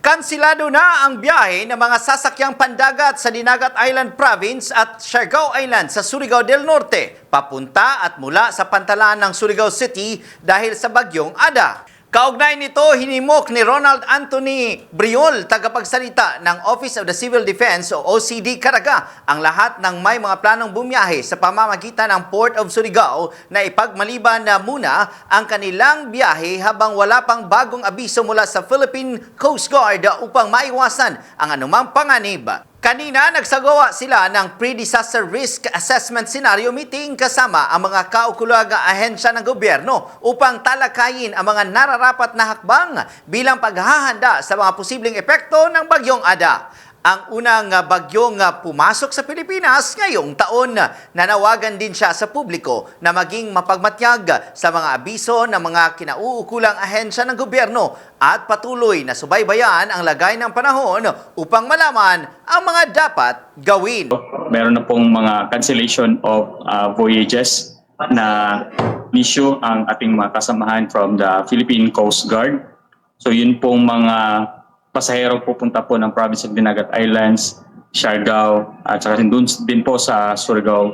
Kansilado na ang biyahe ng mga sasakyang pandagat sa Dinagat Island Province at Siargao Island sa Surigao del Norte, papunta at mula sa pantalaan ng Surigao City dahil sa bagyong Ada. Kaugnay nito, hinimok ni Ronald Anthony Briol, tagapagsalita ng Office of the Civil Defense o OCD Caraga, ang lahat ng may mga planong bumiyahe sa pamamagitan ng Port of Surigao na ipagmaliban na muna ang kanilang biyahe habang wala pang bagong abiso mula sa Philippine Coast Guard upang maiwasan ang anumang panganib. Kanina, nagsagawa sila ng pre-disaster risk assessment scenario meeting kasama ang mga kaukulugang ahensya ng gobyerno upang talakayin ang mga nararapat na hakbang bilang paghahanda sa mga posibleng epekto ng bagyong Ada. Ang unang bagyong pumasok sa Pilipinas ngayong taon, nanawagan din siya sa publiko na maging mapagmatyag sa mga abiso ng mga kinauukulang ahensya ng gobyerno at patuloy na subaybayan ang lagay ng panahon upang malaman ang mga dapat gawin. Meron na pong mga cancellation of voyages na issue ang ating mga kasamahan from the Philippine Coast Guard. So yun pong mga pasahero pupunta po ng province of Dinagat Islands, Siargao, at saka din po sa Surigao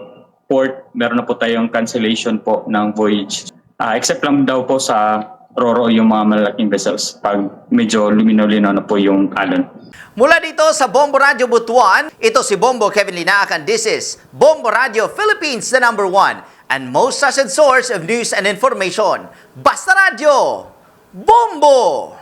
Port. Meron na po tayong cancellation po ng voyage. Except lang daw po sa Roro yung mga malalaking vessels pag medyo luminaw-linaw na po yung alon. Mula dito sa Bombo Radio Butuan, ito si Bombo Kevin Linac and this is Bombo Radio Philippines, the #1 and most trusted source of news and information. Basta Radio, Bombo!